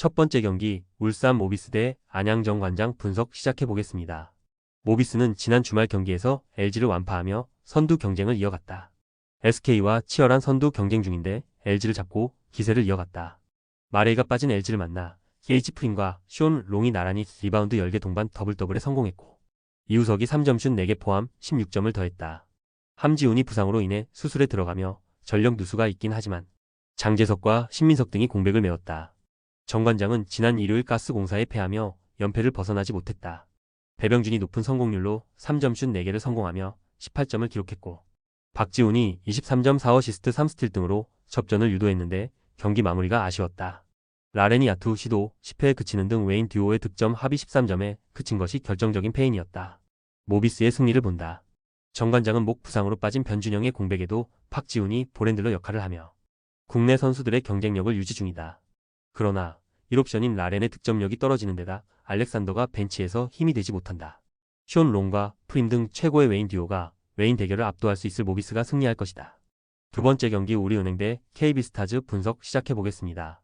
첫 번째 경기 울산 모비스 대 안양정 관장 분석 시작해 보겠습니다. 모비스는 지난 주말 경기에서 LG를 완파하며 선두 경쟁을 이어갔다. SK와 치열한 선두 경쟁 중인데 LG를 잡고 기세를 이어갔다. 마레이가 빠진 LG를 만나 KG 프린과 쇼온 롱이 나란히 리바운드 10개 동반 더블더블에 성공했고 이우석이 3점슛 4개 포함 16점을 더했다. 함지훈이 부상으로 인해 수술에 들어가며 전력 누수가 있긴 하지만 장재석과 신민석 등이 공백을 메웠다. 정 관장은 지난 일요일 가스공사에 패하며 연패를 벗어나지 못했다. 배병준이 높은 성공률로 3점슛 4개를 성공하며 18점을 기록했고 박지훈이 23점 4어시스트 3스틸 등으로 접전을 유도했는데 경기 마무리가 아쉬웠다. 라렌이 야투 시도 10회에 그치는 등 웨인 듀오의 득점 합이 13점에 그친 것이 결정적인 패인이었다. 모비스의 승리를 본다. 정 관장은 목 부상으로 빠진 변준영의 공백에도 박지훈이 볼핸들러 역할을 하며 국내 선수들의 경쟁력을 유지 중이다. 그러나 1옵션인 라렌의 득점력이 떨어지는 데다 알렉산더가 벤치에서 힘이 되지 못한다. 쇼온 롱과 프림 등 최고의 웨인 듀오가 웨인 대결을 압도할 수 있을 모비스가 승리할 것이다. 두 번째 경기 우리은행 대 KB스타즈 분석 시작해보겠습니다.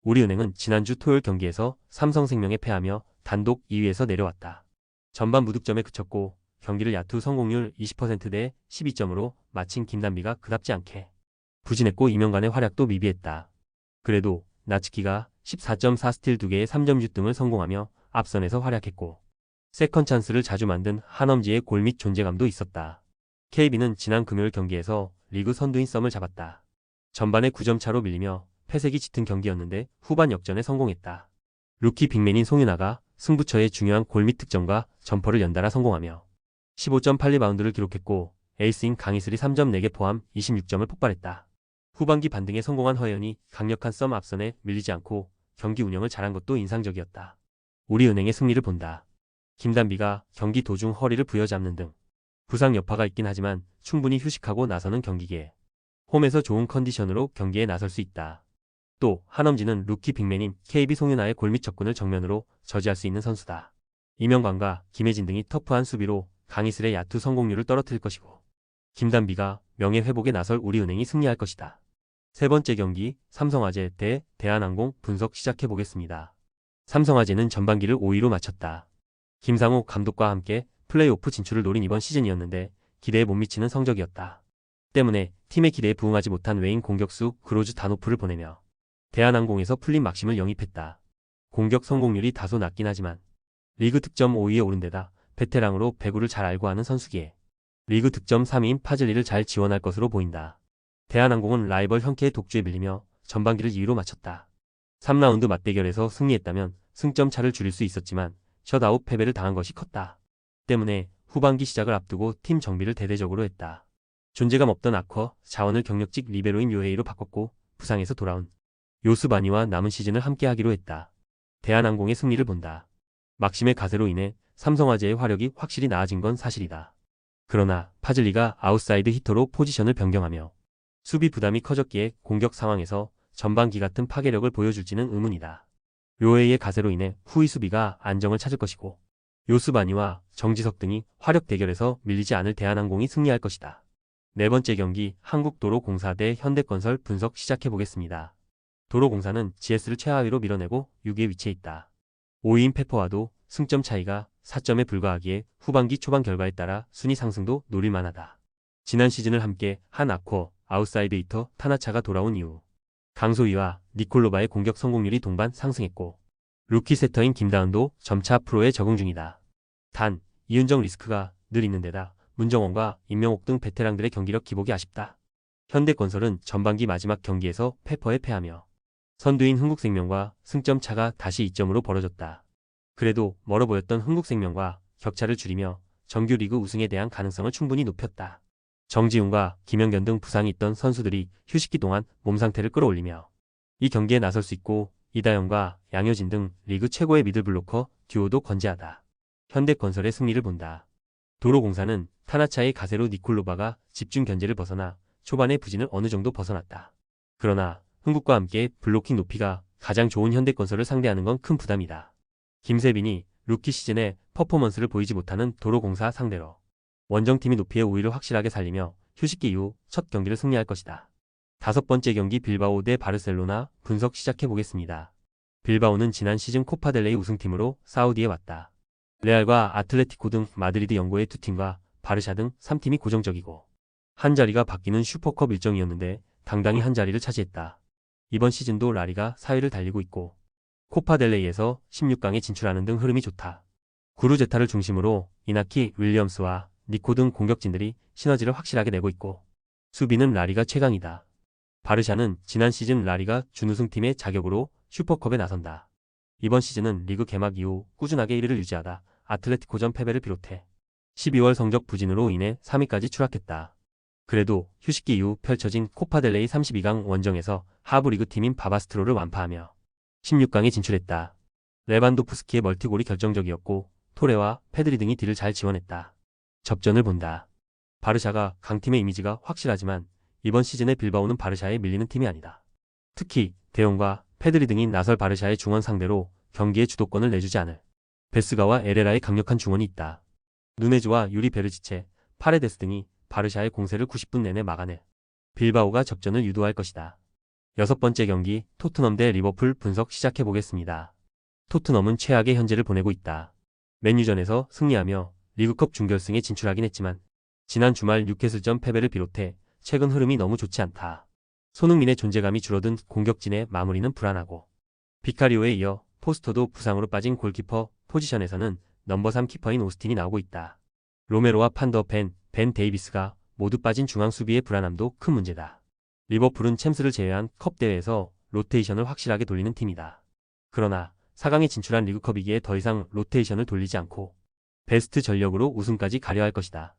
우리은행은 지난주 토요일 경기에서 삼성생명에 패하며 단독 2위에서 내려왔다. 전반 무득점에 그쳤고 경기를 야투 성공률 20%대 12점으로 마친 김단비가 그답지 않게 부진했고 이명관의 활약도 미비했다. 그래도 나츠키가 14.4스틸 2개의 3점슛 등을 성공하며 앞선에서 활약했고 세컨 찬스를 자주 만든 한엄지의 골 및 존재감도 있었다. KB는 지난 금요일 경기에서 리그 선두인 썸을 잡았다. 전반에 9점 차로 밀리며 패색이 짙은 경기였는데 후반 역전에 성공했다. 루키 빅맨인 송윤아가 승부처의 중요한 골 및 득점과 점퍼를 연달아 성공하며 15.8리바운드를 기록했고 에이스인 강희슬이 3점 4개 포함 26점을 폭발했다. 후반기 반등에 성공한 허연이 강력한 썸 앞선에 밀리지 않고 경기 운영을 잘한 것도 인상적이었다. 우리은행의 승리를 본다. 김단비가 경기 도중 허리를 부여잡는 등 부상 여파가 있긴 하지만 충분히 휴식하고 나서는 경기기에 홈에서 좋은 컨디션으로 경기에 나설 수 있다. 또 한엄지는 루키 빅맨인 KB 송윤아의 골밑 접근을 정면으로 저지할 수 있는 선수다. 이명관과 김혜진 등이 터프한 수비로 강희슬의 야투 성공률을 떨어뜨릴 것이고 김단비가 명예 회복에 나설 우리은행이 승리할 것이다. 세 번째 경기 삼성화재 대 대한항공 분석 시작해보겠습니다. 삼성화재는 전반기를 5위로 마쳤다. 김상호 감독과 함께 플레이오프 진출을 노린 이번 시즌이었는데 기대에 못 미치는 성적이었다. 때문에 팀의 기대에 부응하지 못한 외인 공격수 그로즈 다노프를 보내며 대한항공에서 풀린 막심을 영입했다. 공격 성공률이 다소 낮긴 하지만 리그 득점 5위에 오른 데다 베테랑으로 배구를 잘 알고 하는 선수기에 리그 득점 3위인 파즐리를 잘 지원할 것으로 보인다. 대한항공은 라이벌 현케의 독주에 밀리며 전반기를 2위로 마쳤다. 3라운드 맞대결에서 승리했다면 승점 차를 줄일 수 있었지만 셧아웃 패배를 당한 것이 컸다. 때문에 후반기 시작을 앞두고 팀 정비를 대대적으로 했다. 존재감 없던 아커 자원을 경력직 리베로인 요헤이로 바꿨고 부상에서 돌아온 요스바니와 남은 시즌을 함께하기로 했다. 대한항공의 승리를 본다. 막심의 가세로 인해 삼성화재의 화력이 확실히 나아진 건 사실이다. 그러나 파즐리가 아웃사이드 히터로 포지션을 변경하며 수비 부담이 커졌기에 공격 상황에서 전반기 같은 파괴력을 보여줄지는 의문이다. 요헤이의 가세로 인해 후위 수비가 안정을 찾을 것이고 요스바니와 정지석 등이 화력 대결에서 밀리지 않을 대한항공이 승리할 것이다. 네 번째 경기 한국도로공사 대 현대건설 분석 시작해보겠습니다. 도로공사는 GS를 최하위로 밀어내고 6위에 위치해 있다. 5위인 페퍼와도 승점 차이가 4점에 불과하기에 후반기 초반 결과에 따라 순위 상승도 노릴만하다. 지난 시즌을 함께 한 아쿠어, 아웃사이드 히터 타나차가 돌아온 이후 강소희와 니콜로바의 공격 성공률이 동반 상승했고 루키 세터인 김다은도 점차 프로에 적응 중이다. 단 이은정 리스크가 늘 있는 데다 문정원과 임명옥 등 베테랑들의 경기력 기복이 아쉽다. 현대건설은 전반기 마지막 경기에서 페퍼에 패하며 선두인 흥국생명과 승점 차가 다시 2점으로 벌어졌다. 그래도 멀어 보였던 흥국생명과 격차를 줄이며 정규리그 우승에 대한 가능성을 충분히 높였다. 정지훈과 김영견 등 부상이 있던 선수들이 휴식기 동안 몸 상태를 끌어올리며 이 경기에 나설 수 있고 이다영과 양효진 등 리그 최고의 미들블로커 듀오도 건재하다. 현대건설의 승리를 본다. 도로공사는 타나차의 가세로 니콜로바가 집중 견제를 벗어나 초반의 부진을 어느 정도 벗어났다. 그러나 흥국과 함께 블로킹 높이가 가장 좋은 현대건설을 상대하는 건 큰 부담이다. 김세빈이 루키 시즌에 퍼포먼스를 보이지 못하는 도로공사 상대로 원정팀이 높이의 우위를 확실하게 살리며 휴식기 이후 첫 경기를 승리할 것이다. 다섯 번째 경기 빌바오 대 바르셀로나 분석 시작해보겠습니다. 빌바오는 지난 시즌 코파델레이 우승팀으로 사우디에 왔다. 레알과 아틀레티코 등 마드리드 영고의 두 팀과 바르샤 등 3팀이 고정적이고 한 자리가 바뀌는 슈퍼컵 일정이었는데 당당히 한 자리를 차지했다. 이번 시즌도 라리가 4위를 달리고 있고 코파델레이에서 16강에 진출하는 등 흐름이 좋다. 구루제타를 중심으로 이나키 윌리엄스와 니코 등 공격진들이 시너지를 확실하게 내고 있고 수비는 라리가 최강이다. 바르샤는 지난 시즌 라리가 준우승팀의 자격으로 슈퍼컵에 나선다. 이번 시즌은 리그 개막 이후 꾸준하게 1위를 유지하다 아틀레티코전 패배를 비롯해 12월 성적 부진으로 인해 3위까지 추락했다. 그래도 휴식기 이후 펼쳐진 코파델레이 32강 원정에서 하부 리그 팀인 바바스트로를 완파하며 16강에 진출했다. 레반도프스키의 멀티골이 결정적이었고 토레와 페드리 등이 뒤를 잘 지원했다. 접전을 본다. 바르샤가 강팀의 이미지가 확실하지만 이번 시즌의 빌바오는 바르샤에 밀리는 팀이 아니다. 특히 데용과 페드리 등이 나설 바르샤의 중원 상대로 경기의 주도권을 내주지 않을 베스가와 에레라의 강력한 중원이 있다. 누네즈와 유리 베르지체, 파레데스 등이 바르샤의 공세를 90분 내내 막아내 빌바오가 접전을 유도할 것이다. 여섯 번째 경기 토트넘 대 리버풀 분석 시작해보겠습니다. 토트넘은 최악의 현재를 보내고 있다. 맨유전에서 승리하며 리그컵 준결승에 진출하긴 했지만 지난 주말 뉴캐슬전 패배를 비롯해 최근 흐름이 너무 좋지 않다. 손흥민의 존재감이 줄어든 공격진의 마무리는 불안하고 비카리오에 이어 포스터도 부상으로 빠진 골키퍼 포지션에서는 넘버 3 키퍼인 오스틴이 나오고 있다. 로메로와 판더펜, 벤 데이비스가 모두 빠진 중앙 수비의 불안함도 큰 문제다. 리버풀은 챔스를 제외한 컵 대회에서 로테이션을 확실하게 돌리는 팀이다. 그러나 4강에 진출한 리그컵이기에 더 이상 로테이션을 돌리지 않고 베스트 전력으로 우승까지 가려 할 것이다.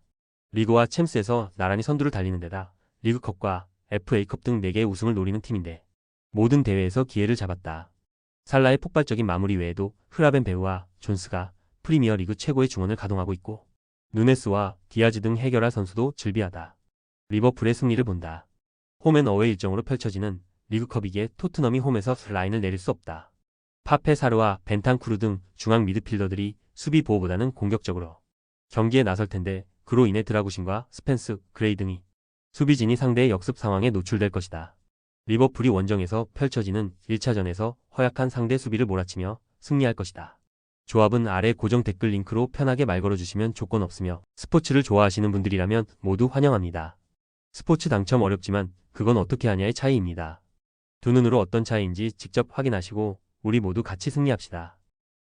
리그와 챔스에서 나란히 선두를 달리는 데다 리그컵과 FA컵 등 4개의 우승을 노리는 팀인데 모든 대회에서 기회를 잡았다. 살라의 폭발적인 마무리 외에도 흐라벤 베우와 존스가 프리미어리그 최고의 중원을 가동하고 있고 누네스와 디아즈 등 해결할 선수도 즐비하다. 리버풀의 승리를 본다. 홈앤어웨이 일정으로 펼쳐지는 리그컵이기에 토트넘이 홈에서 라인을 내릴 수 없다. 파페 사르와 벤탄쿠르 등 중앙 미드필더들이 수비 보호보다는 공격적으로 경기에 나설 텐데 그로 인해 드라구신과 스펜스, 그레이 등이 수비진이 상대의 역습 상황에 노출될 것이다. 리버풀이 원정에서 펼쳐지는 1차전에서 허약한 상대 수비를 몰아치며 승리할 것이다. 조합은 아래 고정 댓글 링크로 편하게 말 걸어주시면 조건 없으며 스포츠를 좋아하시는 분들이라면 모두 환영합니다. 스포츠 당첨 어렵지만 그건 어떻게 하냐의 차이입니다. 두 눈으로 어떤 차이인지 직접 확인하시고 우리 모두 같이 승리합시다.